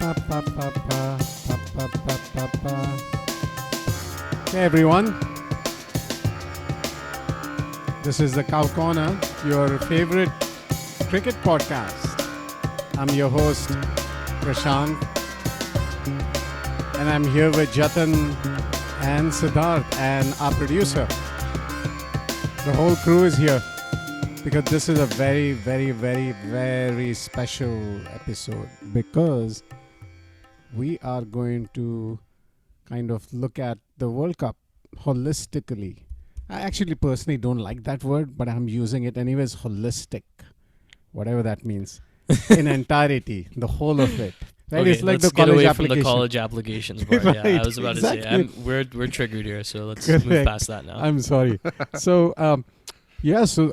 Pa, pa, pa, pa, pa, pa, pa, pa. Hey everyone, this is the Cow Corner, your favorite cricket podcast. I'm your host, Prashant, and I'm here with Jatan and Siddharth and our producer. The whole crew is here because this is a very, very, very, very special episode because we are going to kind of look at the World Cup holistically. I actually personally don't like that word, but I'm using it anyways. Holistic, whatever that means, in entirety, the whole of it. Right? Okay, it's like let's the get college away application. from the college applications part. Right, Yeah, I was about to say exactly. we're triggered here, so let's Correct. move past that now. I'm sorry. So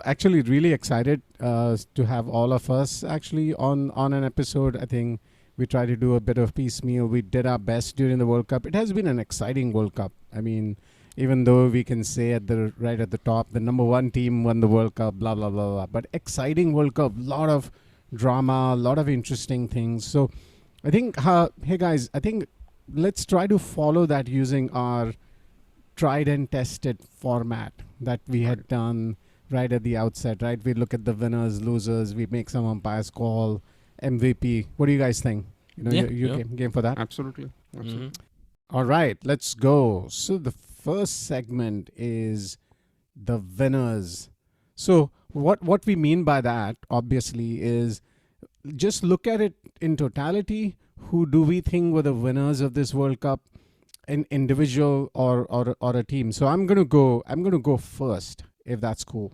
actually really excited to have all of us actually on an episode. I think we try to do a bit of piecemeal. We did our best during the World Cup. It has been an exciting World Cup. I mean, even though we can say right at the top, the number one team won the World Cup, blah, blah, blah, blah. But exciting World Cup, lot of drama, a lot of interesting things. So I think, hey guys, I think let's try to follow that using our tried and tested format that we had done right at the outset, right? We look at the winners, losers, we make some umpires call, MVP. What do you guys think? You game for that? Absolutely. Mhm. All right, let's go. So the first segment is the winners. So what we mean by that, obviously, is just look at it in totality. Who do we think were the winners of this World Cup, an individual or a team? So I'm gonna go first, if that's cool.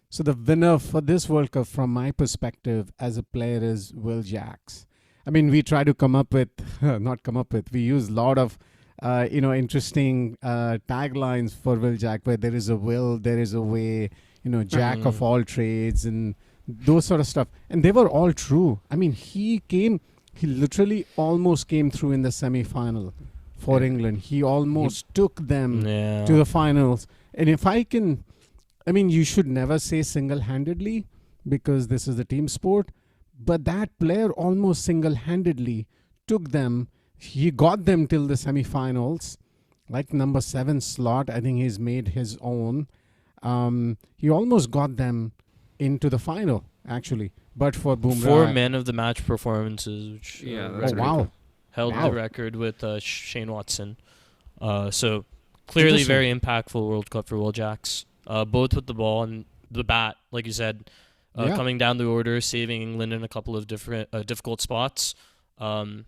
So the winner for this World Cup, from my perspective as a player, is Will Jacks. I mean, we try to we use a lot of, interesting taglines for Will Jack, where there is a will, there is a way, Jack of all trades and those sort of stuff. And they were all true. I mean, he literally almost came through in the semi-final for England. He almost took them to the finals. And you should never say single-handedly because this is the team sport. But that player almost single-handedly took them. He got them till the semi-finals, like number 7 slot. I think he's made his own. He almost got them into the final, actually. But for Bumrah, 4 man of the match performances, which that's wow. held Wow. the record with Shane Watson. So clearly very impactful World Cup for Will Jacks. Both with the ball and the bat, like you said, coming down the order, saving England in a couple of different difficult spots. I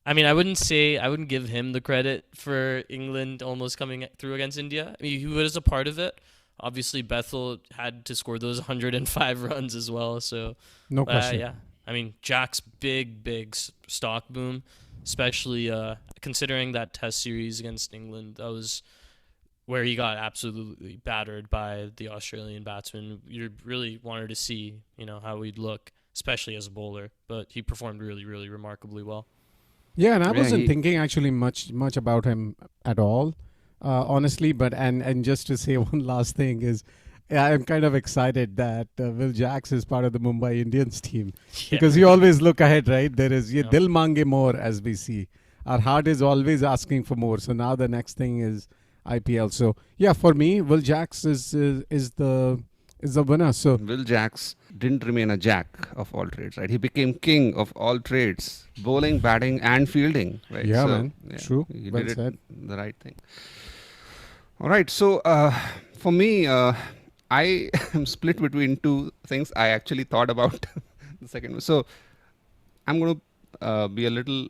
wouldn't give him the credit for England almost coming through against India. I mean, he was a part of it. Obviously, Bethel had to score those 105 runs as well. So, no question. yeah. I mean, Jack's big stock boom, especially considering that test series against England. That was where he got absolutely battered by the Australian batsman. You really wanted to see, how he'd look, especially as a bowler. But he performed really, really remarkably well. Yeah, and I wasn't thinking actually much about him at all, honestly. But and just to say one last thing is, I'm kind of excited that Will Jacks is part of the Mumbai Indians team because you always look ahead, right? There is Dil mange more, as we see. Our heart is always asking for more. So now the next thing is IPL. So yeah, for me, Will Jacks is the winner. So Will Jacks didn't remain a jack of all trades, right? He became king of all trades, bowling, batting, and fielding, right? Yeah, man. True. He Well did said. the right thing. All right. So for me, I am split between two things. I actually thought about the second one. So I'm going to be a little,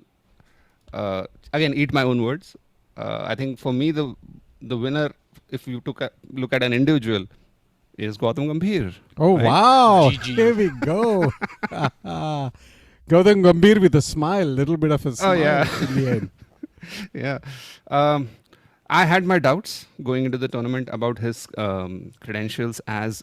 again, eat my own words. I think for me, the winner, if you look at an individual, is Gautam Gambhir. Oh, right? wow. GG. Here we go. Gautam Gambhir with a smile, little bit of a smile in the end. Yeah. I had my doubts going into the tournament about his credentials as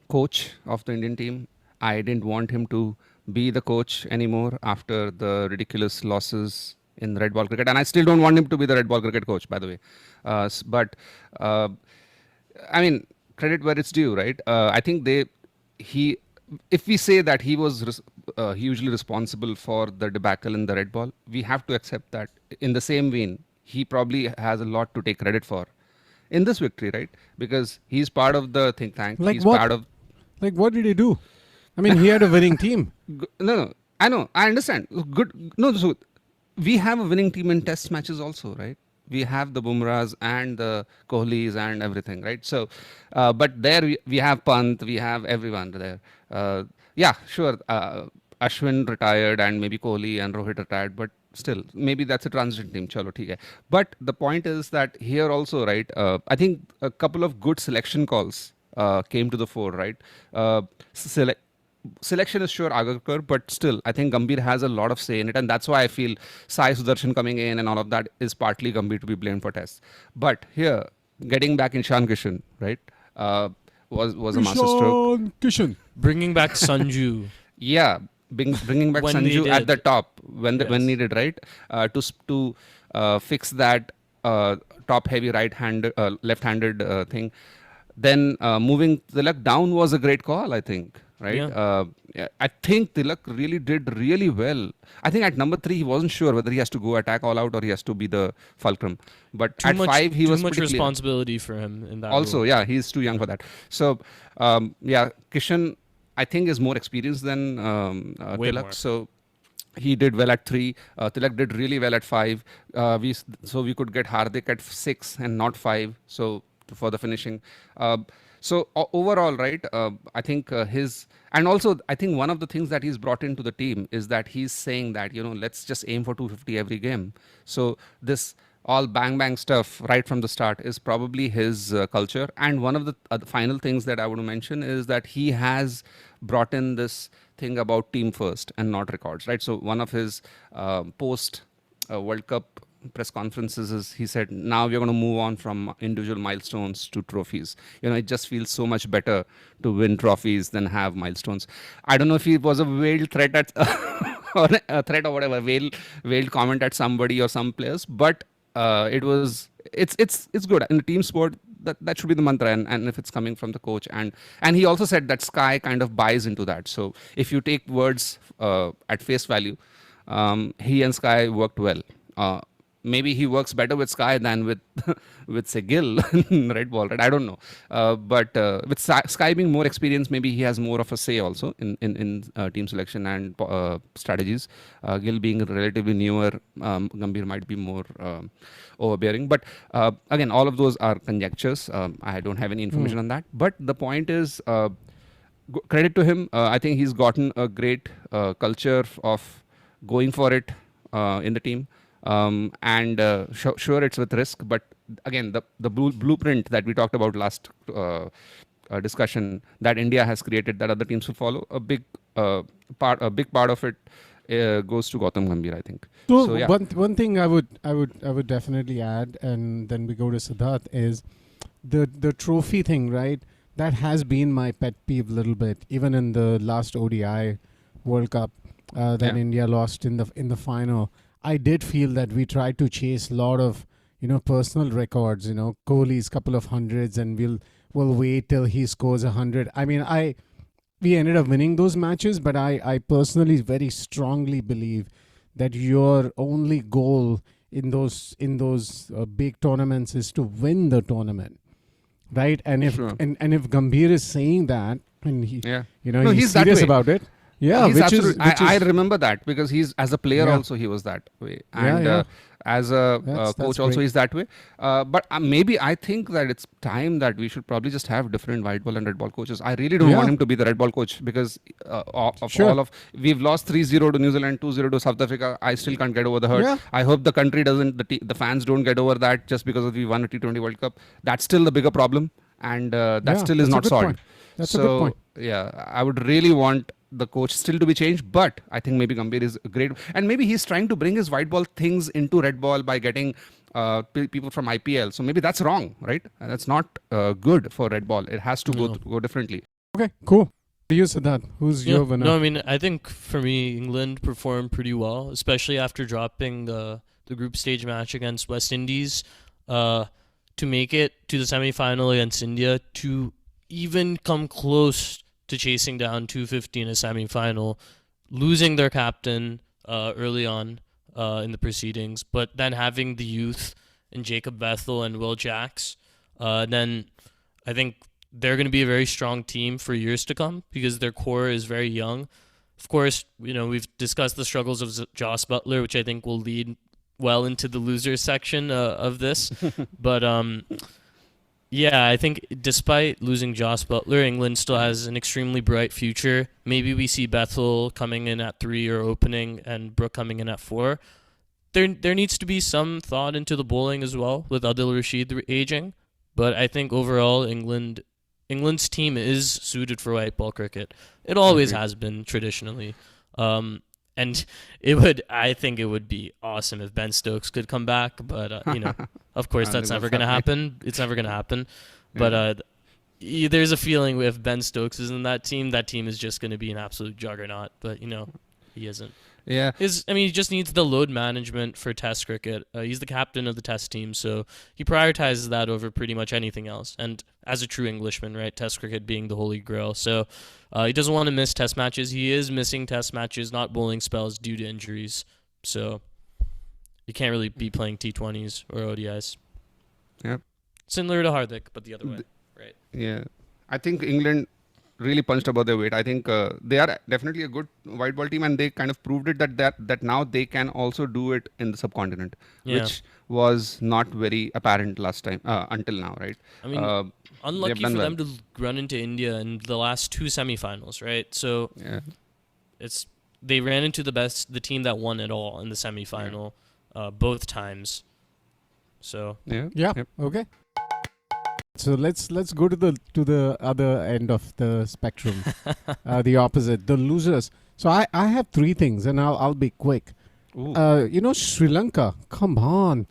coach of the Indian team. I didn't want him to be the coach anymore after the ridiculous losses in red ball cricket. And I still don't want him to be the red ball cricket coach, by the way. But credit where it's due, right? I think if we say that he was hugely responsible for the debacle in the red ball. We have to accept that. In the same vein, he probably has a lot to take credit for in this victory, right? Because he's part of the think tank. Like he's what? part of. Like what did he do? I mean, he had a winning team. No, I know, I understand. Good. No, so we have a winning team in test matches also, right? We have the Bumrahs and the Kohlis and everything, right? So, but there we have Pant, we have everyone there. Yeah, sure. Ashwin retired and maybe Kohli and Rohit retired, but still, maybe that's a transition team. Chalo, theek hai. But the point is that here also, right? I think a couple of good selection calls came to the fore, right? Selection is sure Agarkar, but still, I think Gambhir has a lot of say in it, and that's why I feel Sai Sudarshan coming in and all of that is partly Gambhir to be blamed for tests. But here, getting back Ishan Kishan, right, was a masterstroke. Ishan Kishan. Bringing back Sanju. Yeah, bringing back When Sanju they at did. the top when Yes. needed, right, to fix that top heavy left-handed thing. Then moving Tilak down was a great call, I think. Right? Yeah. I think Tilak really did really well. I think at number 3 he wasn't sure whether he has to go attack all out or he has to be the fulcrum. But at 5 he was too much pretty clear. responsibility for him in that. Also, role. yeah, he's too young for that. So, Kishan, I think, is more experienced than Way Tilak. more. So he did well at 3. Tilak did really well at 5. So we could get Hardik at 6 and not 5. So for the finishing. So overall, right, I think and also I think one of the things that he's brought into the team is that he's saying that, let's just aim for 250 every game. So this all bang stuff right from the start is probably his culture. And one of the final things that I want to mention is that he has brought in this thing about team first and not records, right? So one of his post World Cup press conferences is he said, now we're going to move on from individual milestones to trophies. It just feels so much better to win trophies than have milestones. I don't know if it was a veiled threat at or a threat or whatever, veiled comment at somebody or some players, but it's good in a team sport. That should be the mantra, and if it's coming from the coach, and he also said that Sky kind of buys into that. So if you take words at face value, he and Sky worked well. Maybe he works better with Sky than with say Gill in red ball, right? I don't know. But with Sky being more experienced, maybe he has more of a say also in team selection and strategies. Gill being relatively newer, Gambhir might be more overbearing. But again, all of those are conjectures. I don't have any information on that. But the point is, credit to him. I think he's gotten a great culture of going for it in the team. Sure, it's with risk, but again, the blueprint that we talked about last discussion that India has created that other teams will follow, a big part of it goes to Gautam Gambhir, I think. So yeah. one thing I would definitely add, and then we go to Siddharth, is the trophy thing, right? That has been my pet peeve a little bit, even in the last ODI World Cup that India lost in the final. I did feel that we tried to chase a lot of, personal records, Kohli's couple of hundreds, and we'll wait till he scores 100. I mean, we ended up winning those matches, but I personally very strongly believe that your only goal in those big tournaments is to win the tournament, right? And if and if Gambhir is saying that, and he's serious about it. Yeah, I remember that because he's as a player also he was that way, and as a coach also he's that way. But maybe I think that it's time that we should probably just have different white ball and red ball coaches. I really don't want him to be the red ball coach because we've lost 3-0 to New Zealand, 2-0 to South Africa. I still can't get over the hurt. I hope the country doesn't, the fans don't get over that just because we won a T20 World Cup. That's still the bigger problem, and that still is not solved. That's a good point. Yeah, I would really want the coach still to be changed, but I think maybe Gambhir is great, and maybe he's trying to bring his white ball things into red ball by getting people from IPL. So maybe that's wrong, right? That's not good for red ball. It has to go differently. Okay, cool. You, Siddharth, who's your winner? No, I mean, I think for me, England performed pretty well, especially after dropping the group stage match against West Indies to make it to the semi-final against India, to even come close to chasing down 250 in a semi-final losing their captain early on in the proceedings, but then having the youth in Jacob Bethel and Will Jacks, then I think they're going to be a very strong team for years to come because their core is very young. Of course, we've discussed the struggles of Joss Butler, which I think will lead well into the losers section of this. But yeah, I think despite losing Joss Butler, England still has an extremely bright future. Maybe we see Bethel coming in at 3 or opening and Brook coming in at 4. There needs to be some thought into the bowling as well with Adil Rashid aging. But I think overall England's team is suited for white ball cricket. It always has been traditionally. And I think it would be awesome if Ben Stokes could come back, but of course that's never going to happen. It's never going to happen. But there's a feeling if Ben Stokes is in that team is just going to be an absolute juggernaut. But he isn't. Yeah. He just needs the load management for Test cricket. He's the captain of the Test team, so he prioritizes that over pretty much anything else. And as a true Englishman, right, Test cricket being the holy grail. So he doesn't want to miss Test matches. He is missing Test matches, not bowling spells due to injuries. So you can't really be playing T20s or ODIs. Yep. Similar to Hardik, but the other way, right? Yeah. I think England really punched above their weight. I think they are definitely a good white ball team, and they kind of proved it that now they can also do it in the subcontinent, which was not very apparent last time until now, right? Unlucky for them to run into India in the last 2 semifinals, right? So they ran into the team that won it all in the semifinal both times. So okay. So let's go to the other end of the spectrum, the opposite, the losers. So I have 3 things, and I'll be quick. Sri Lanka, come on.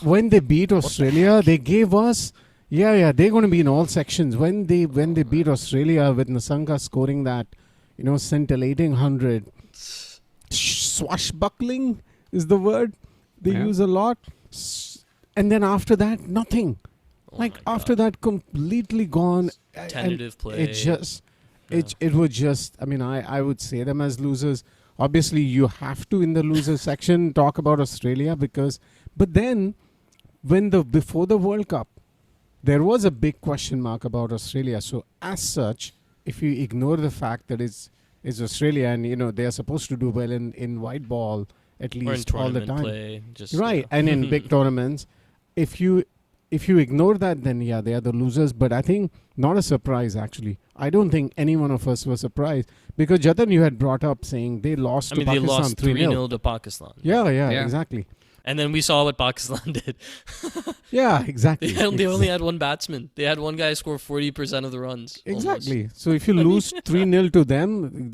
When they beat Australia, they gave us they're going to be in all sections. When they beat Australia with Nasanka scoring that, scintillating 100, swashbuckling is the word they use a lot, and then after that, nothing. After that, completely gone. Tentative play. It was just, I would say them as losers. Obviously, you have to, in the loser section, talk about Australia but then, before the World Cup, there was a big question mark about Australia. So, as such, if you ignore the fact that it's Australia and, they are supposed to do well in white ball, at least all the time. Play, and in big tournaments, if you ignore that, then they are the losers. But I think not a surprise, actually. I don't think any one of us was surprised. Because, Jatan, you had brought up saying they lost to Pakistan 3-0. They lost 3-0 to Pakistan. Yeah, exactly. And then we saw what Pakistan did. Yeah, exactly. They only had one batsman. They had one guy score 40% of the runs. Exactly. Almost. So if you lose 3-0 to them,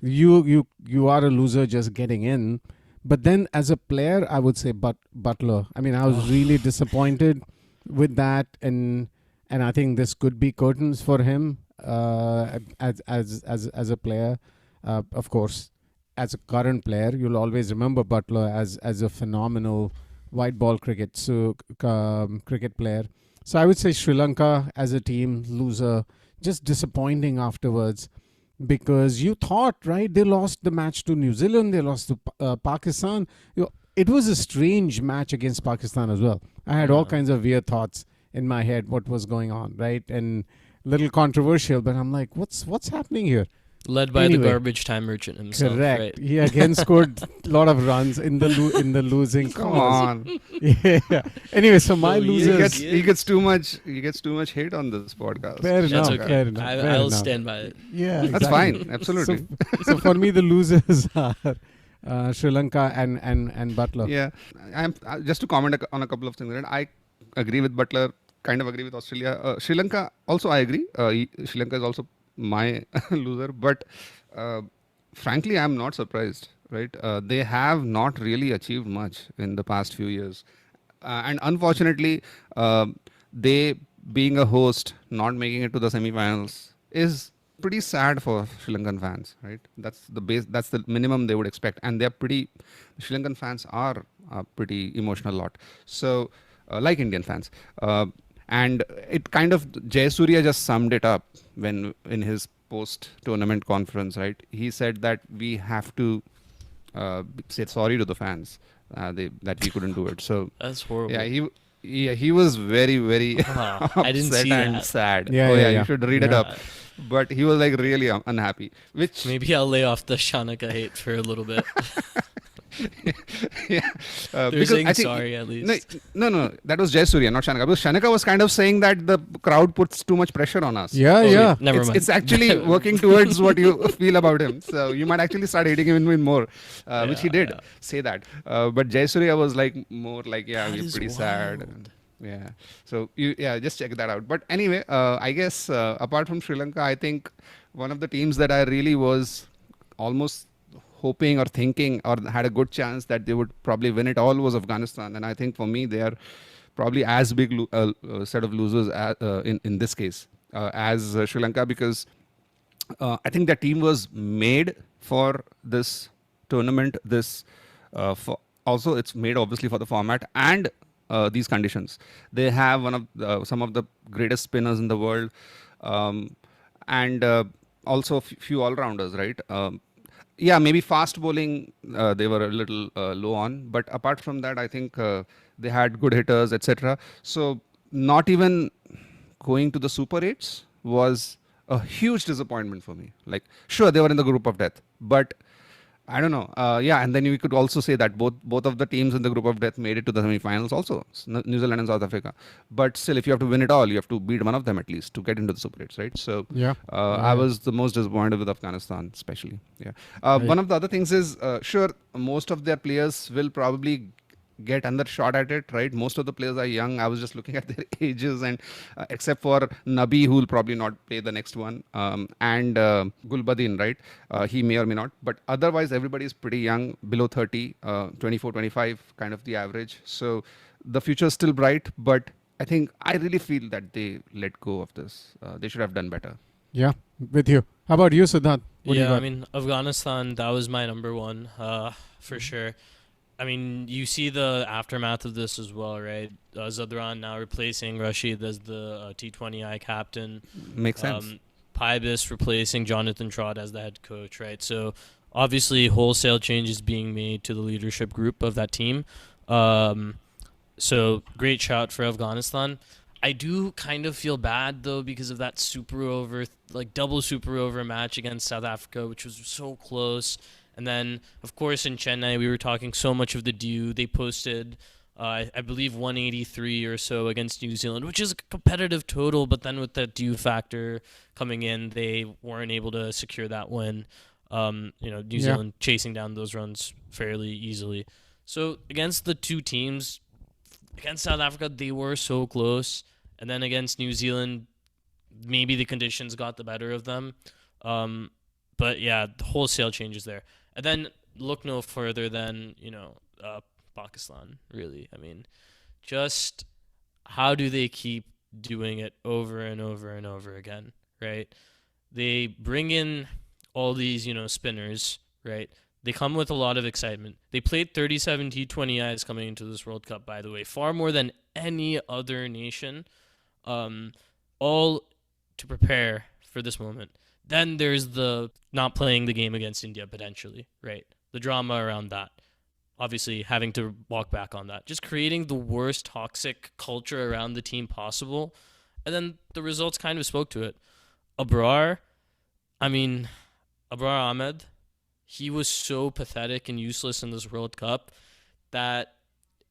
you are a loser just getting in. But then as a player, I would say Butler. I was really disappointed with that, and I think this could be curtains for him as a player. Of course, as a current player, you'll always remember Butler as a phenomenal white ball cricket player. So I would say Sri Lanka as a team, loser, just disappointing afterwards. Because you thought, right, they lost the match to New Zealand, they lost to Pakistan. It was a strange match against Pakistan as well. I had all kinds of weird thoughts in my head, what was going on, right? And little controversial, but I'm like, what's happening here? Led by the garbage time merchant himself. Correct. Right? He again scored a lot of runs in the losing. Come on. Yeah. Anyway, so my losers. He gets too much hate on this podcast. Fair enough. Okay. Fair enough. I'll stand by it. Yeah, exactly. That's fine. Absolutely. So for me, the losers are Sri Lanka and Butler. Yeah. I'm just to comment on a couple of things. Right? I agree with Butler. Kind of agree with Australia. Sri Lanka also I agree. Sri Lanka is also my loser, but frankly I'm not surprised, right? They have not really achieved much in the past few years, and unfortunately they being a host not making it to the semi-finals is pretty sad for Sri Lankan fans, right? That's the minimum they would expect, and Sri Lankan fans are a pretty emotional lot, so like Indian fans. And it kind of, Jayasurya just summed it up when in his post-tournament conference, right? He said that we have to say sorry to the fans that we couldn't do it. So that's horrible. He was very, very I didn't see and that. sad. Yeah. You should read it up. But he was like really unhappy. Which maybe I'll lay off the Shanaka hate for a little bit. They're saying I think, sorry at least. No, that was Jayasurya, not Shanaka. Because Shanaka was kind of saying that the crowd puts too much pressure on us. Yeah. Never mind. It's actually working towards what you feel about him. So you might actually start hating him even more, which he did say that. But Jayasurya was like more like, we're pretty sad. Yeah. So just check that out. But anyway, I guess apart from Sri Lanka, I think one of the teams that I really was almost hoping or thinking or had a good chance that they would probably win it all was Afghanistan. And I think for me, they are probably as big set of losers in this case as Sri Lanka, because I think their team was made for this tournament. Also, it's made obviously for the format and these conditions. They have some of the greatest spinners in the world, and also few all-rounders, right? Maybe fast bowling they were a little low on, but apart from that, I think they had good hitters, etc. So not even going to the Super 8s was a huge disappointment for me. Like, sure, they were in the group of death, but I don't know. And then we could also say that both of the teams in the group of death made it to the semi-finals also, New Zealand and South Africa. But still, if you have to win it all, you have to beat one of them at least to get into the Super 8s, right? So I was the most disappointed with Afghanistan, especially. One of the other things is, sure, most of their players will probably get another shot at it, right? Most of the players are young. I was just looking at their ages, and except for Nabi, who will probably not play the next one, and Gulbadin, right? He may or may not. But otherwise, everybody is pretty young, below 30, 24, 25, kind of the average. So the future is still bright, but I think I really feel that they let go of this. They should have done better. Yeah, with you. How about you, Siddharth? I mean, Afghanistan, that was my number one, for sure. I mean, you see the aftermath of this as well, right? Zadran now replacing Rashid as the T20I captain. Makes sense. Pybus replacing Jonathan Trott as the head coach, right? So obviously wholesale changes being made to the leadership group of that team. So great shout for Afghanistan. I do kind of feel bad, though, because of that double super over match against South Africa, which was so close. And then, of course, in Chennai, we were talking so much of the due. They posted, I believe, 183 or so against New Zealand, which is a competitive total. But then with that due factor coming in, they weren't able to secure that win. New Zealand chasing down those runs fairly easily. So against the two teams, against South Africa, they were so close. And then against New Zealand, maybe the conditions got the better of them. But yeah, the wholesale changes there. And then look no further than, Pakistan, really. I mean, just how do they keep doing it over and over and over again, right? They bring in all these, spinners, right? They come with a lot of excitement. They played 37 T20Is coming into this World Cup, by the way, far more than any other nation, all to prepare for this moment. Then there's the not playing the game against India, potentially, right? The drama around that. Obviously, having to walk back on that. Just creating the worst toxic culture around the team possible. And then the results kind of spoke to it. Abrar Ahmed, he was so pathetic and useless in this World Cup that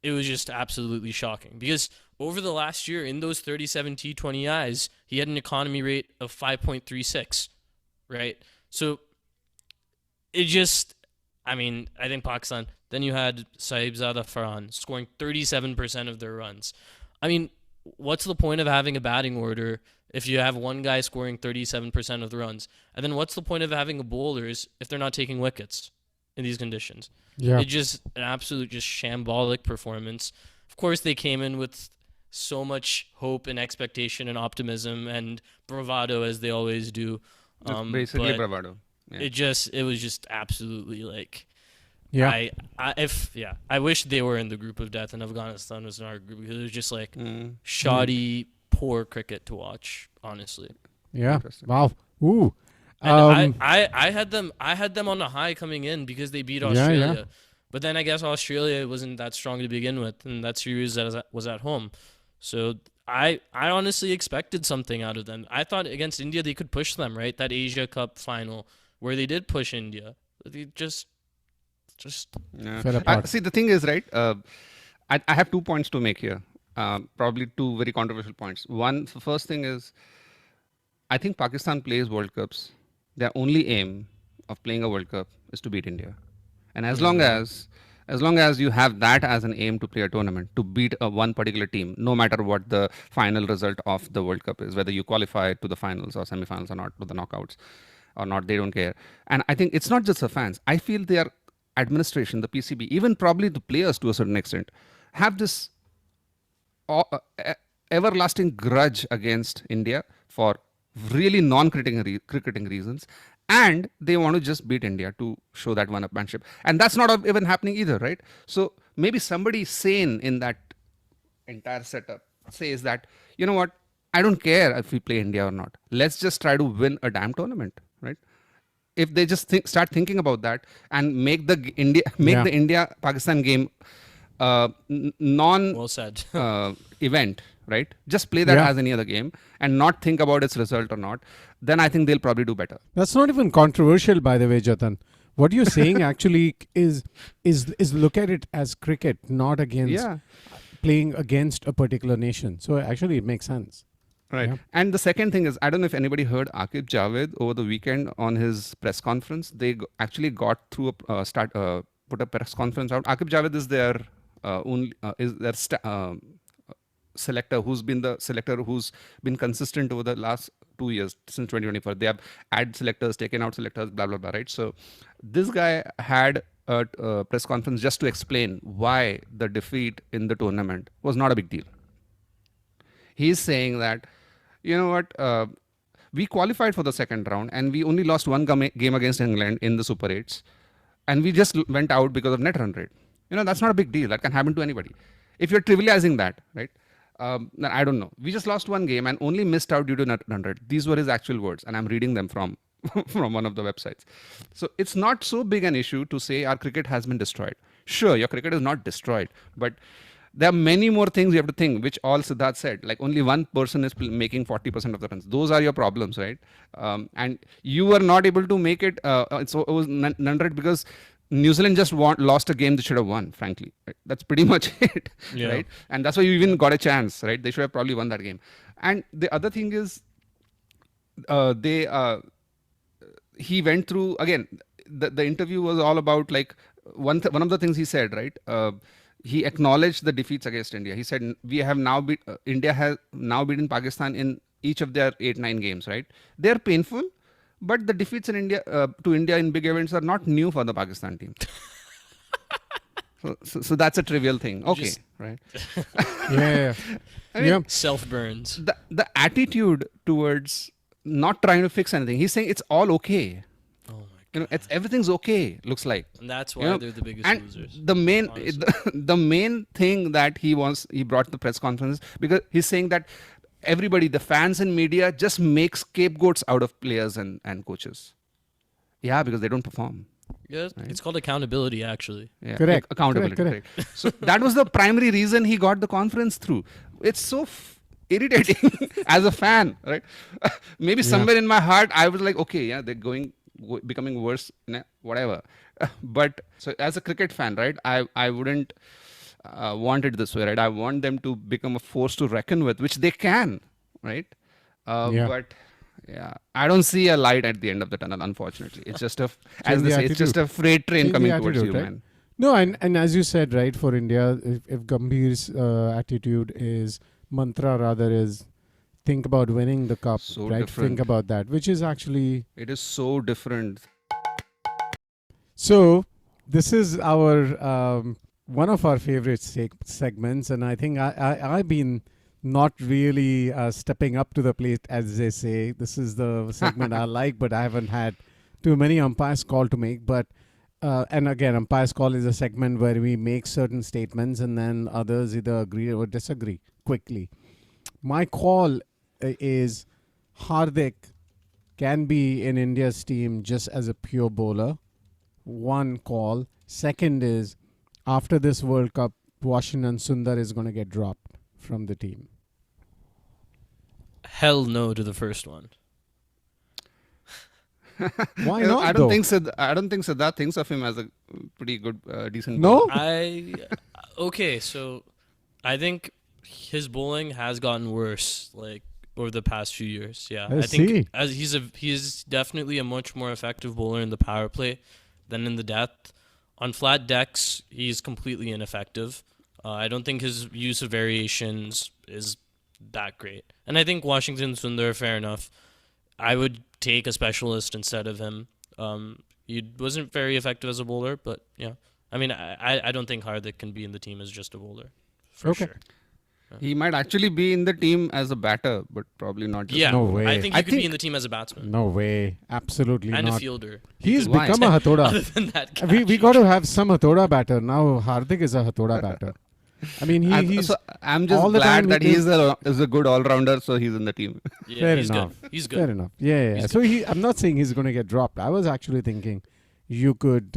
it was just absolutely shocking. Because over the last year, in those 37 T20Is, he had an economy rate of 5.36. Right? So it just, I think Pakistan, then you had Sahibzada Farhan scoring 37% of their runs. I mean, what's the point of having a batting order if you have one guy scoring 37% of the runs? And then what's the point of having bowlers if they're not taking wickets in these conditions? Yeah. It's just an absolute shambolic performance. Of course, they came in with so much hope and expectation and optimism and bravado, as they always do. Basically bravado. Yeah. It was just absolutely Yeah. I wish they were in the group of death and Afghanistan was in our group, because it was just shoddy poor cricket to watch, honestly. Yeah. Wow. Ooh. And I had them on a high coming in because they beat Australia. Yeah. But then I guess Australia wasn't that strong to begin with, and that series was at home. So I honestly expected something out of them. I thought against India they could push them, right? That Asia Cup final where they did push India. They just fell apart. See, the thing is, right, I have 2 points to make here. Probably 2 very controversial points. One, the first thing is, I think Pakistan plays World Cups. Their only aim of playing a World Cup is to beat India. And as long as you have that as an aim to play a tournament, to beat one particular team, no matter what the final result of the World Cup is, whether you qualify to the finals or semi-finals or not, to the knockouts or not, they don't care. And I think it's not just the fans. I feel their administration, the PCB, even probably the players to a certain extent, have this everlasting grudge against India for really non-cricketing reasons, and they want to just beat India to show that one-upmanship. And that's not even happening either, right? So maybe somebody sane in that entire setup says that, you know what, I don't care if we play India or not. Let's just try to win a damn tournament, right? If they just start thinking about that and make the India-Pakistan game well said. event, right? Just play that as any other game and not think about its result or not. Then I think they'll probably do better. That's not even controversial, by the way, Jatan. What you're saying actually is look at it as cricket, not against playing against a particular nation. So actually, it makes sense. Right. Yeah. And the second thing is, I don't know if anybody heard Aqib Javed over the weekend on his press conference. They actually got through put a press conference out. Aqib Javed is their selector, who's been consistent over the last 2 years since 2024. They have added selectors, taken out selectors, blah blah blah. Right. So this guy had a press conference just to explain why the defeat in the tournament was not a big deal. He's saying that, you know what, we qualified for the second round and we only lost one game against England in the Super 8s, and we just went out because of net run rate. You know, that's not a big deal. That can happen to anybody. If you're trivializing that, right? Then I don't know. We just lost one game and only missed out due to net run rate. These were his actual words, and I'm reading them from one of the websites. So it's not so big an issue to say our cricket has been destroyed. Sure, your cricket is not destroyed, but there are many more things you have to think, which all Siddharth said. Like only one person is making 40% of the runs. Those are your problems, right? And you were not able to make it. So it was none right because New Zealand just lost a game they should have won, frankly. Right? That's pretty much it, right? And that's why you even got a chance, right? They should have probably won that game. And the other thing is, he went through, again, the interview was all about like, one of the things he said, right? He acknowledged the defeats against India. He said, India has now beaten Pakistan in each of their 8-9 games, right? They're painful, but the defeats in India to India in big events are not new for the Pakistan team. So that's a trivial thing. Okay, right? Yeah. I mean, self burns. The attitude towards not trying to fix anything. He's saying it's all okay. You know, everything's okay. Looks like, and that's why they're the biggest losers. The main thing that he brought to the press conference, because he's saying that everybody, the fans and media, just make scapegoats out of players and coaches. Yeah, because they don't perform. Yes, right? It's called accountability, actually. Yeah, correct. Accountability. Correct. So that was the primary reason he got the conference through. It's so irritating as a fan, right? Maybe somewhere in my heart, I was like, okay, yeah, they're becoming worse, whatever. But so as a cricket fan, right, I wouldn't want it this way, right? I want them to become a force to reckon with, which they can, right? But yeah, I don't see a light at the end of the tunnel, unfortunately. It's just it's just a freight train coming towards you, right? Man. No, and as you said, right, for India, if Gambhir's attitude is mantra, rather is think about winning the cup, so right? Different. Think about that, which is actually... It is so different. So, this is our one of our favorite segments, and I think I've been not really stepping up to the plate, as they say. This is the segment I like, but I haven't had too many umpires call to make. But and again, umpires call is a segment where we make certain statements and then others either agree or disagree quickly. my call is Hardik can be in India's team just as a pure bowler. One call. Second is, after this World Cup, Washington Sundar is going to get dropped from the team. Hell no to the first one. Why not? I don't think Siddharth thinks of him as a pretty good, decent. No. Okay. So I think his bowling has gotten worse, like over the past few years. Yeah, I think he's definitely a much more effective bowler in the power play than in the death. On flat decks, he's completely ineffective. I don't think his use of variations is that great. And I think Washington Sundar, fair enough. I would take a specialist instead of him. He wasn't very effective as a bowler, but yeah. I mean, I don't think Hardik can be in the team as just a bowler, for sure. He might actually be in the team as a batter, but probably not. No way. I think he could be in the team as a batsman. No way. Absolutely and not. a fielder. He's become a Hathoda. Other than that, we got to have some Hathoda batter. Now Hardik is a Hathoda batter. I mean, I'm just glad that he is a good all-rounder, so he's in the team. Yeah, Fair he's enough. Good. He's good. Fair enough. Yeah. So I'm not saying he's going to get dropped. I was actually thinking you could,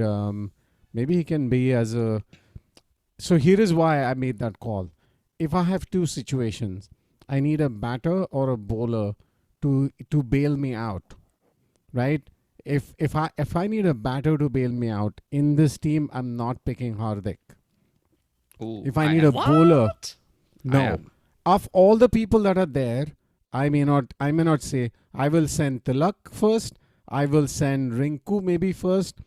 maybe he can be as a... So here is why I made that call. If I have two situations, I need a batter or a bowler to bail me out, right? If I need a batter to bail me out in this team, I'm not picking Hardik. Ooh, if I need a bowler, no. Of all the people that are there, I may not say I will send Tilak first. I will send Rinku maybe first.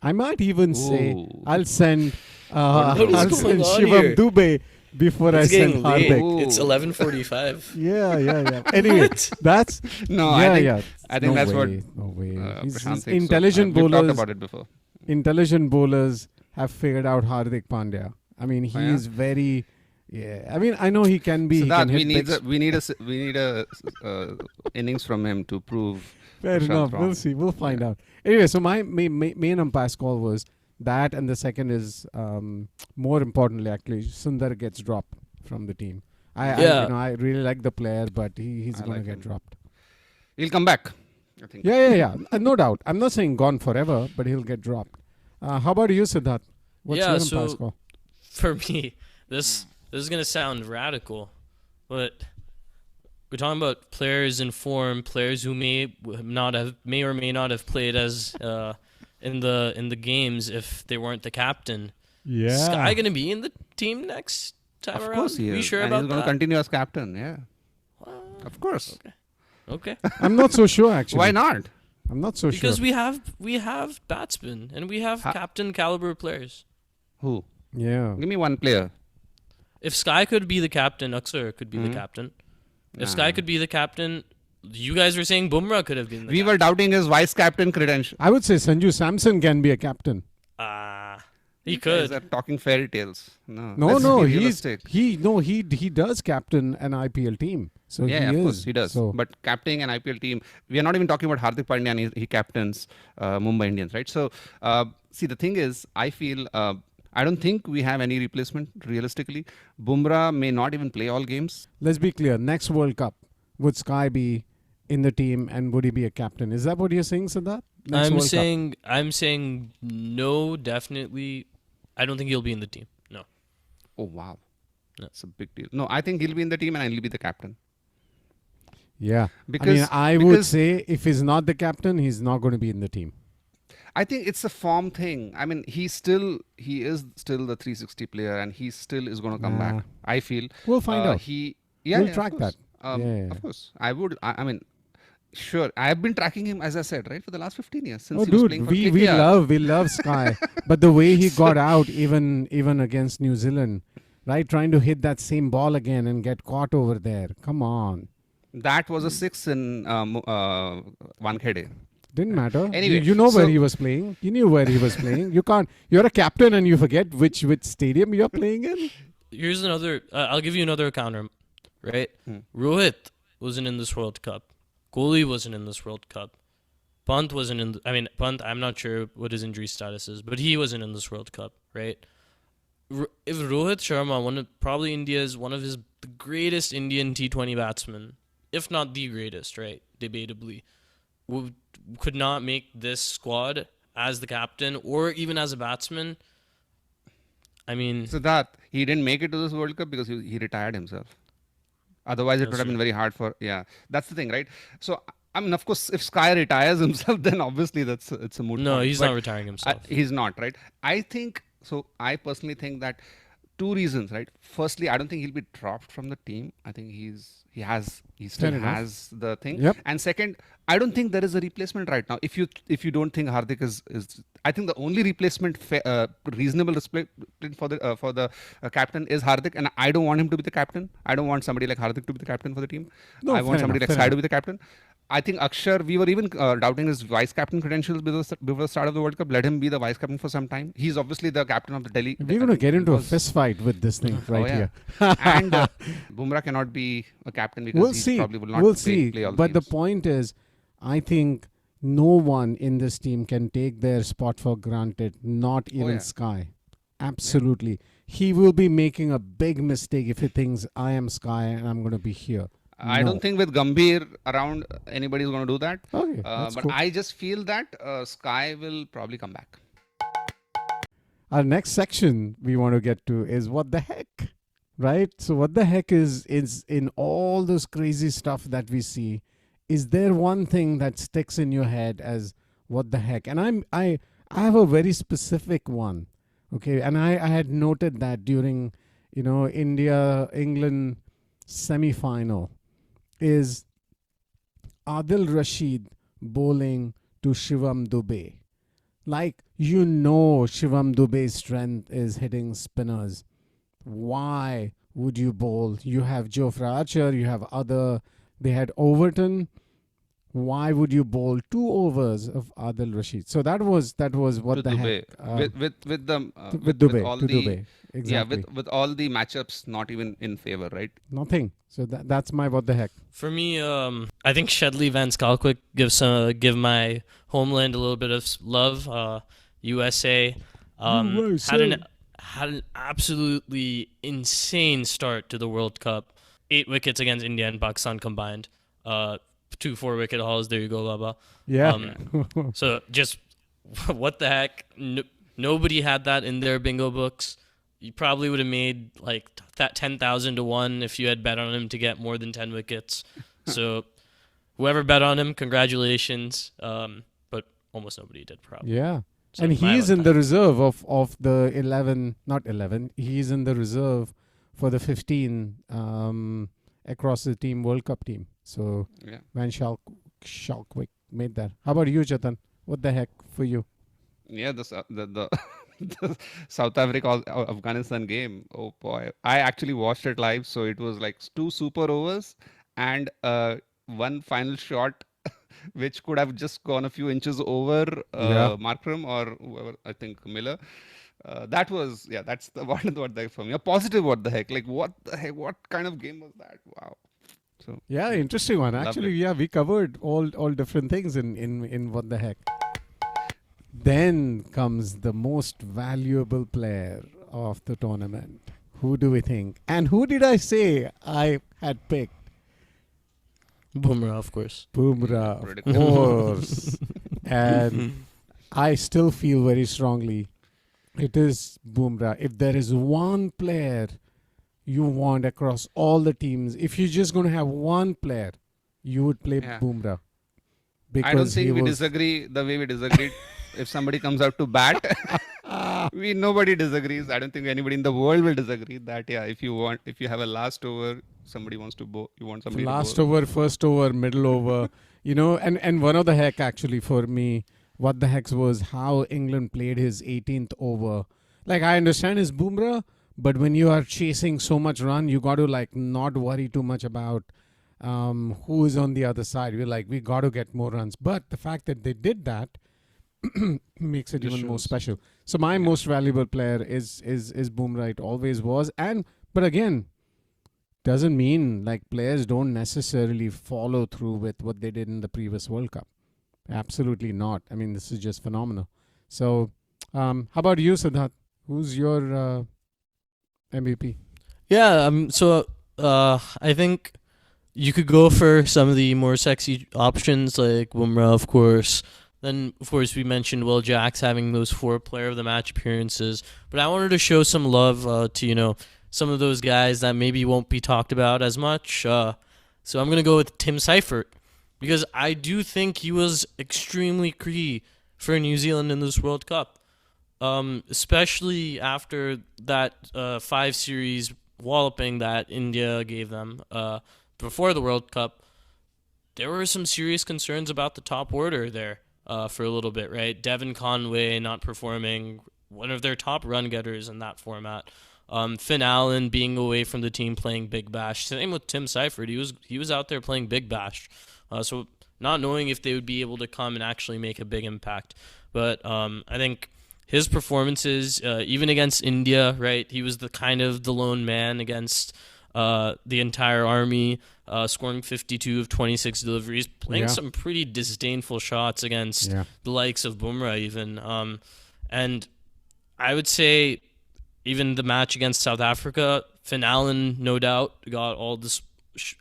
I might even say I'll send Shivam Dubey before I send Hardik. It's 11:45. Yeah. Anyway, that's I think that's what. No way. He's intelligent so. bowlers. We've talked about it before. Intelligent bowlers have figured out Hardik Pandya. I mean, he is very. Yeah, I mean, I know he can be. So we need a innings from him to prove. Fair enough. Wrong. We'll see. We'll find out. Anyway, so my main umpire's call was that, and the second is more importantly, actually, Sundar gets dropped from the team. I really like the player, but he's going to get dropped. He'll come back, I think. Yeah. No doubt. I'm not saying gone forever, but he'll get dropped. How about you, Siddharth? What's your umpire's call? For me, this is going to sound radical, but we're talking about players in form, players who may or may not have played as in the games if they weren't the captain. Yeah. Is Sky going to be in the team next time around? Of course he is. Are you sure and about he's going to continue as captain, yeah. Of course. Okay. I'm not so sure, actually. Why not? I'm not so because sure. Because we have batsmen and we have captain caliber players. Who? Yeah. Give me one player. If Sky could be the captain, Aksar could be the captain. If Sky could be the captain, you guys were saying Bumrah could have been the captain. We were doubting his vice captain credential. I would say Sanju Samson can be a captain. He could. Is that talking fairy tales? No. He does captain an IPL team. So of course he does. So but captaining an IPL team, we are not even talking about Hardik Pandya and he captains Mumbai Indians, right? So see, the thing is, I feel I don't think we have any replacement realistically. Bumrah may not even play all games. Let's be clear. Next World Cup, would Sky be in the team and would he be a captain? Is that what you're saying, Siddharth? I'm saying no, definitely. I don't think he'll be in the team. No. Oh wow, that's a big deal. No, I think he'll be in the team and he'll be the captain. Yeah, because I would say if he's not the captain, he's not going to be in the team. I think it's a form thing. I mean, he is still the 360 player, and he still is going to come back. I feel we'll find out. We'll track that. Of course, I would. I mean, sure. I have been tracking him, as I said, right, for the last 15 years since he was playing for KKR. we love Sky, but the way he got out, even against New Zealand, right, trying to hit that same ball again and get caught over there. Come on. That was a 6 in Wankhede. Didn't matter. Anyway, you know where he was playing. You knew where he was playing. You can't. You're a captain and you forget which stadium you're playing in. Here's another. I'll give you another counter. Right. Rohit wasn't in this World Cup. Kohli wasn't in this World Cup. Pant wasn't in. Pant. I'm not sure what his injury status is, but he wasn't in this World Cup. Right. if Rohit Sharma, probably India's one of the greatest Indian T20 batsmen, if not the greatest, right? Debatably, could not make this squad as the captain or even as a batsman. I mean, Siddharth, he didn't make it to this World Cup because he retired himself. Otherwise, it would have been very hard for. Yeah, that's the thing, right? So, I mean, of course, if Sky retires himself, then obviously it's a moot no, point. he's not retiring himself. He's not, right? I think so. I personally think that two reasons, right? Firstly, I don't think he'll be dropped from the team. I think he still has the thing. Yep. And second, I don't think there is a replacement right now. If you don't think Hardik is I think the only replacement reasonable replacement for the captain is Hardik, and I don't want him to be the captain. I don't want somebody like Hardik to be the captain for the team. No, I want somebody enough, like Sai to be the captain. I think Akshar, we were even doubting his vice captain credentials before the start of the World Cup. Let him be the vice captain for some time. He's obviously the captain of the Delhi. We're going to get into a fist fight with this thing here. And Bumrah cannot be a captain because he probably will not play all the But games. the point is, I think no one in this team can take their spot for granted, not even Sky. Absolutely. Yeah. He will be making a big mistake if he thinks I am Sky and I'm going to be here. I don't think with Gambhir around anybody's going to do that. Okay, but cool. I just feel that Sky will probably come back. Our next section we want to get to is what the heck, right? So what the heck is in all this crazy stuff that we see, is there one thing that sticks in your head as what the heck? And I have a very specific one, okay? And I had noted that during, India-England semi-final, is Adil Rashid bowling to Shivam Dube. Like, Shivam Dube's strength is hitting spinners. Why would you bowl? You have Jofra Archer, you have they had Overton. Why would you bowl 2 overs of Adil Rashid? So that was what to the Dube. Heck. With Dube. all Dube. Exactly. Yeah, with all the matchups not even in favor, right? Nothing. So that's my what the heck. For me, I think Shedley Van Schalkwyk give my homeland a little bit of love. USA had an absolutely insane start to the World Cup. 8 wickets against India and Pakistan combined. 2 4-wicket hauls. There you go, Baba. Yeah. So just what the heck? Nobody had that in their bingo books. You probably would have made like that 10,000 to 1 if you had bet on him to get more than 10 wickets. So whoever bet on him, congratulations. But almost nobody did, probably. Yeah. So and he's in the reserve of the 11, not 11. He's in the reserve for the 15 across the team World Cup team. So Van Schalkwyk made that. How about you, Jatan? What the heck for you? Yeah, the South Africa Afghanistan game. Oh boy, I actually watched it live. So it was like 2 super overs and one final shot, which could have just gone a few inches over Markram or whoever, I think Miller. That's the what the heck for me. A positive what the heck. Like what the heck? What kind of game was that? Wow. So interesting one. Actually, we covered all different things in what the heck. Then comes the most valuable player of the tournament. Who do we think? And who did I say I had picked? Bumrah, of course. Bumrah, of course. And I still feel very strongly it is Bumrah. If there is one player you want across all the teams, if you're just going to have one player, you would play Bumrah. I don't think we disagree the way we disagreed. If somebody comes out to bat, nobody disagrees. I don't think anybody in the world will disagree that if you have a last over, somebody wants to bowl, you want somebody last to bowl. over, first over, middle over, and one of the heck actually for me, what the heck was how England played his 18th over. Like, I understand his Bumrah, but when you are chasing so much run, you got to like not worry too much about who is on the other side. We're like, we got to get more runs. But the fact that they did that makes it even more special. So my most valuable player is Bumrah. It always was. But again, doesn't mean like players don't necessarily follow through with what they did in the previous World Cup. Absolutely not. I mean, this is just phenomenal. So how about you, Siddharth? Who's your MVP. Yeah, I think you could go for some of the more sexy options like Bumrah, of course. Then, of course, we mentioned Will Jacks having those 4 player of the match appearances. But I wanted to show some love to, some of those guys that maybe won't be talked about as much. So I'm going to go with Tim Seifert because I do think he was extremely key for New Zealand in this World Cup, especially after that 5 series walloping that India gave them before the World Cup. There were some serious concerns about the top order there for a little bit, right? Devon Conway not performing, one of their top run getters in that format. Finn Allen being away from the team playing Big Bash. Same with Tim Seifert. He was out there playing Big Bash. So not knowing if they would be able to come and actually make a big impact. But I think his performances, even against India, right? He was the lone man against the entire army, scoring 52 of 26 deliveries, playing some pretty disdainful shots against the likes of Bumrah even. And I would say even the match against South Africa, Finn Allen, no doubt, got all this,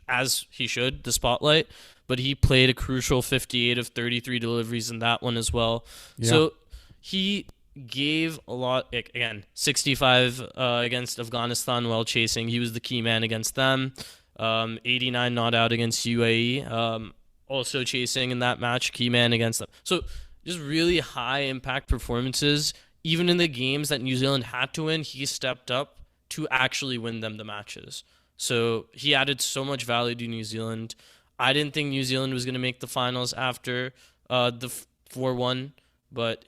as he should, the spotlight, but he played a crucial 58 of 33 deliveries in that one as well. Yeah. So he gave a lot, again, 65 against Afghanistan while chasing. He was the key man against them. 89 not out against UAE. Also chasing in that match, key man against them. So just really high impact performances. Even in the games that New Zealand had to win, he stepped up to actually win them the matches. So he added so much value to New Zealand. I didn't think New Zealand was going to make the finals after the 4-1, but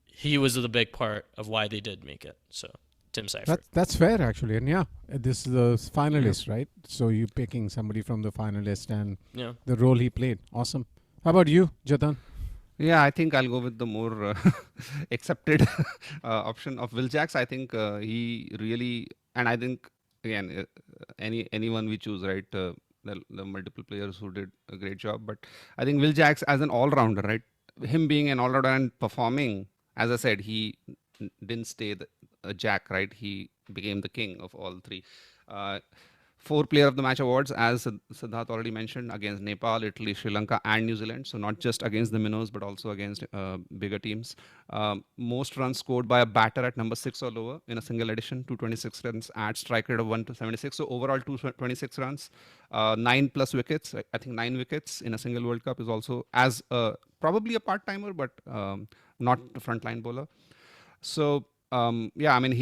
he was the big part of why they did make it. So Tim Seifert. That's fair, actually. And this is the finalist, right? So you're picking somebody from the finalist and the role he played. Awesome. How about you, Jatan? Yeah, I think I'll go with the more accepted option of Will Jacks. I think he really, and I think again, anyone we choose, right? The multiple players who did a great job, but I think Will Jacks as an all-rounder, right? Him being an all-rounder and performing, as I said, he didn't stay a Jack, right? He became the king of all 3. 4 player of the match awards, as Siddharth already mentioned, against Nepal, Italy, Sri Lanka, and New Zealand. So not just against the minnows, but also against bigger teams. Most runs scored by a batter at number 6 or lower in a single edition, 226 runs at strike rate of 1-76. So overall 226 runs, 9 plus wickets. I think 9 wickets in a single World Cup is also as probably a part-timer, but not a frontline bowler. So I mean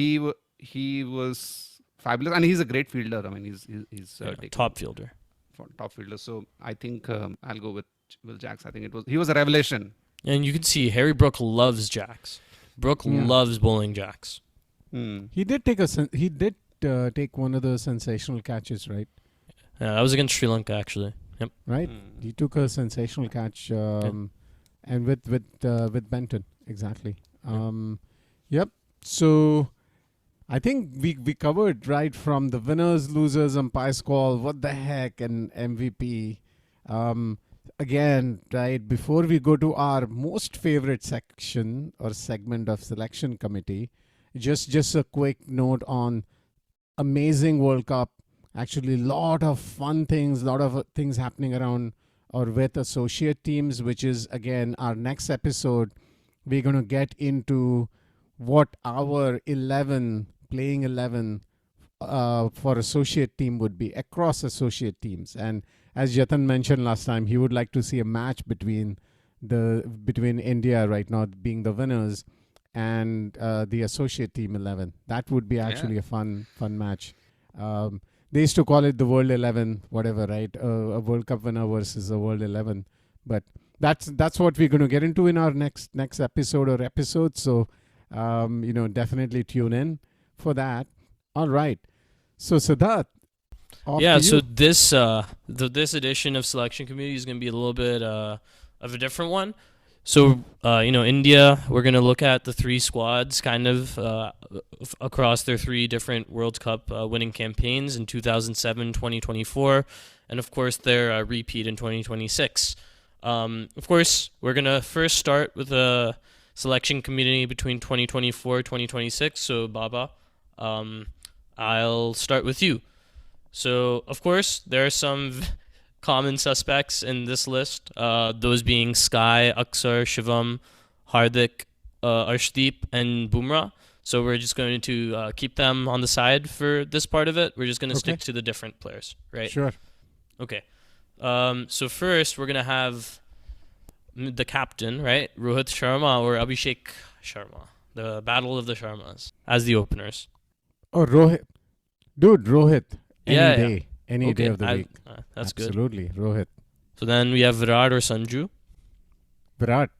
he was fabulous, and he's a great fielder. I mean, he's top fielder. Top fielder. So I think I'll go with Will Jacks. I think he was a revelation. And you can see Harry Brook loves Jacks. Brook loves bowling Jacks. He did take one of the sensational catches, right? Yeah, that was against Sri Lanka, actually. Yep. Right. He took a sensational catch, and with Benton, exactly. Yep. So I think we covered right from the winners, losers, umpire's call, what the heck, and MVP. Again, right, before we go to our most favorite section or segment of selection committee, just a quick note on amazing World Cup. Actually, lot of fun things, lot of things happening around or with associate teams, which is, again, our next episode. We're going to get into what our playing 11 for associate team would be across associate teams. And as Jatan mentioned last time, he would like to see a match between India right now being the winners and the associate team 11. That would be actually a fun match. They used to call it the World 11, whatever, right? A World Cup winner versus a World 11. But that's what we're going to get into in our next episode or episodes. So definitely tune in for that. All right. So Siddharth. So this edition of Selection Committee is going to be a little bit of a different one. So India, we're going to look at the 3 squads kind of across their 3 different World Cup winning campaigns in 2007, 2024, and of course their repeat in 2026. Of course, we're going to first start with a selection committee between 2024 2026. So Baba, I'll start with you. So, of course, there are some common suspects in this list, those being Sky, Aksar, Shivam, Hardik, Arshdeep, and Bumrah. So we're just going to keep them on the side for this part of it. We're just going to stick to the different players, right? Sure. Okay. So first, we're going to have the captain, right? Rohit Sharma or Abhishek Sharma. The battle of the Sharmas as the openers. Oh, Rohit. Dude, Rohit. Any day. Yeah. Any day of the week. That's Absolutely, good. Rohit. So then we have Virat or Sanju. Virat.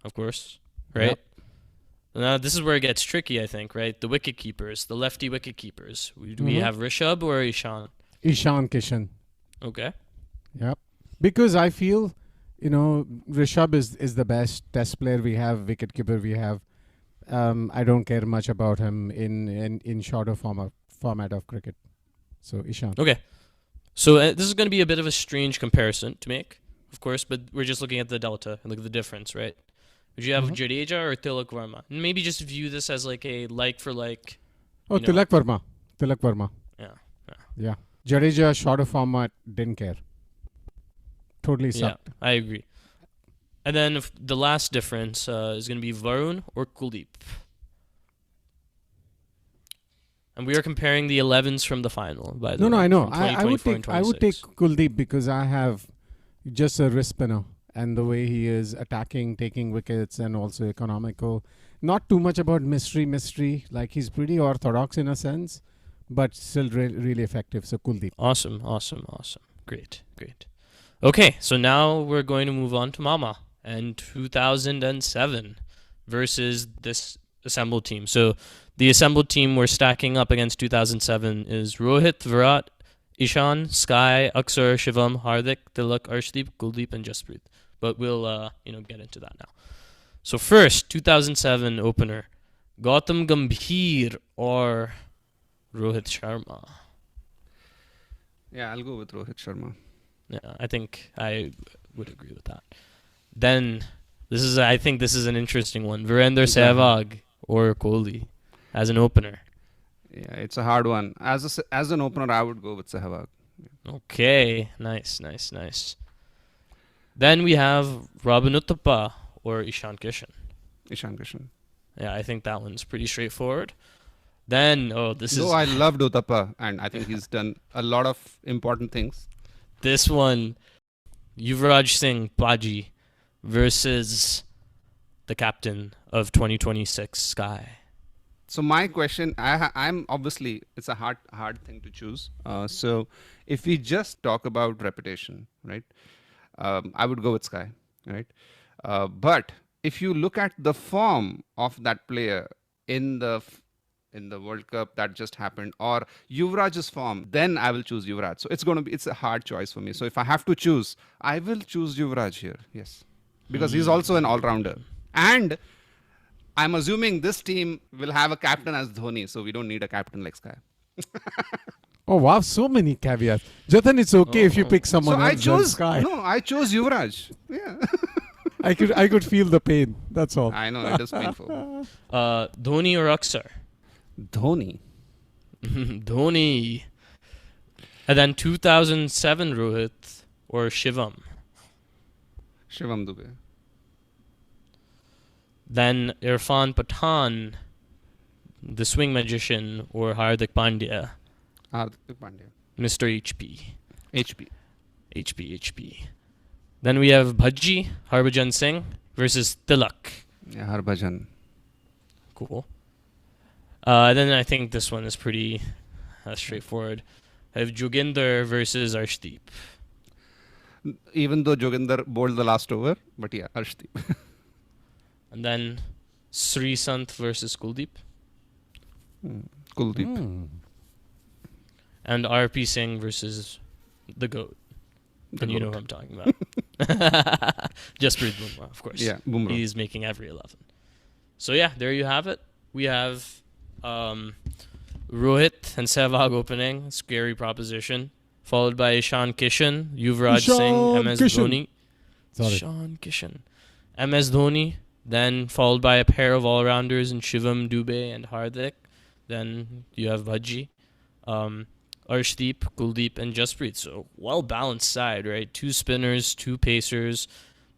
Of course. Right? Yep. Now, this is where it gets tricky, I think, right? The wicket keepers, the lefty wicket keepers. Do we have Rishabh or Ishan? Ishan Kishan. Okay. Yep. Because I feel, Rishabh is the best test player we have, wicket keeper we have. I don't care much about him in shorter format of cricket. So, Ishan. Okay. So this is going to be a bit of a strange comparison to make, of course, but we're just looking at the delta and look at the difference, right? Would you have Jadeja or Tilak Varma? And maybe just view this as like a like for like. Oh, Tilak Varma. Tilak Varma. Yeah. Jadeja, shorter format, didn't care. Totally sucked. Yeah, I agree. And then the last difference is going to be Varun or Kuldeep. And we are comparing the 11s from the final, by the way. No, I know. I would take Kuldeep because I have just a wrist spinner. And the way he is attacking, taking wickets, and also economical. Not too much about mystery. Like, he's pretty orthodox in a sense, but still really effective. So, Kuldeep. Awesome. Great. Okay, so now we're going to move on to Mama and 2007 versus this assembled team. So, the assembled team we're stacking up against 2007 is Rohit, Virat, Ishan, Sky, Aksar, Shivam, Hardik, Tilak, Arshdeep, Kuldeep, and Jasprit. But we'll get into that now. So first, 2007 opener, Gautam Gambhir or Rohit Sharma. Yeah, I'll go with Rohit Sharma. Yeah, I think I would agree with that. Then I think this is an interesting one. Virender Sehwag or Kohli as an opener. Yeah, it's a hard one. As an opener, I would go with Sehwag. Okay, nice. Then we have Robin Uthappa or Ishan Kishan. Yeah, I think that one's pretty straightforward. Then, I loved Uthappa, and I think he's done a lot of important things. This one, Yuvraj Singh Paji versus the captain of 2026, Sky. So my question, I'm obviously, it's a hard thing to choose. So if we just talk about reputation, right? I would go with Sky, right? But if you look at the form of that player in the World Cup that just happened, or Yuvraj's form, then I will choose Yuvraj. So it's a hard choice for me. So if I have to choose, I will choose Yuvraj here. Yes, because he's also an all-rounder, and I'm assuming this team will have a captain as Dhoni, so we don't need a captain like Sky. Oh wow, so many caveats. Jatan, it's okay if you pick someone else than Sky. No, I chose Yuvraj. Yeah. I could feel the pain. That's all. I know, it is painful. Dhoni or Aksar? Dhoni. Dhoni. And then 2007 Rohit or Shivam? Shivam Dube. Then Irfan Pathan, the swing magician, or Hardik Pandya? Mr. HP. Then we have Bhaji, Harbhajan Singh versus Tilak. Yeah, Harbhajan. Cool. Then I think this one is pretty straightforward. I have Joginder versus Arshdeep. Even though Joginder bowled the last over, but yeah, Arshdeep. And then Sri Sant versus Kuldeep. Kuldeep. And RP Singh versus the GOAT. And you know who I'm talking about. Jasprit Bumrah, of course. Yeah, Bumrah. He's making every 11. So yeah, there you have it. We have Rohit and Sehwag opening. Scary proposition. Followed by Ishan Kishan, Yuvraj Singh, MS Dhoni. Ishan Kishan. MS Dhoni. Then followed by a pair of all-rounders in Shivam Dube and Hardik. Then you have Bhaji. Arshdeep, Kuldeep, and Jasprit. So well-balanced side, right? 2 spinners, 2 pacers,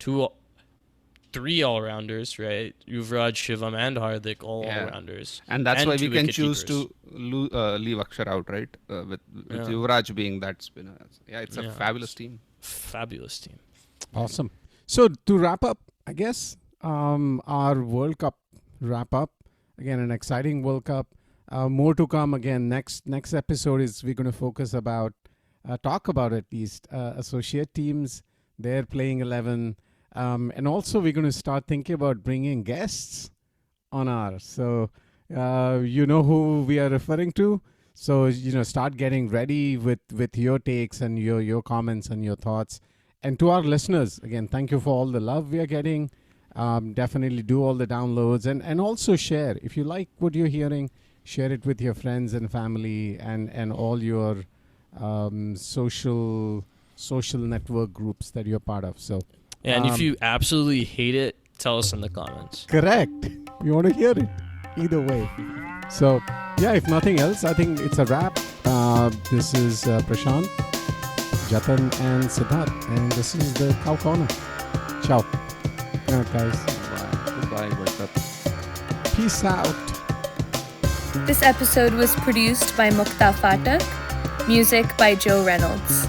3 all-rounders, right? Yuvraj, Shivam, and Hardik, all-rounders. And that's why we can choose keepers. to leave Akshar out, right? With Yuvraj being that spinner. Yeah, it's a fabulous team. Fabulous team. Awesome. So to wrap up, I guess our World Cup wrap up. Again, an exciting World Cup. More to come. Again, next episode is we're going to focus about, talk about at least associate teams, their playing 11. And also we're going to start thinking about bringing guests on ours. So you know who we are referring to. So, start getting ready with your takes and your comments and your thoughts. And to our listeners, again, thank you for all the love we are getting. Definitely do all the downloads and also share. If you like what you're hearing, share it with your friends and family and all your social network groups that you're part of. So, and if you absolutely hate it, tell us in the comments. Correct. We want to hear it either way. So, yeah, if nothing else, I think it's a wrap. This is Prashant, Jatan, and Siddharth, and this is the Cow Corner. Ciao. Good night, guys. Goodbye. Wake up. Peace out. This episode was produced by Mukta, Phatak. Music by Joe Reynolds.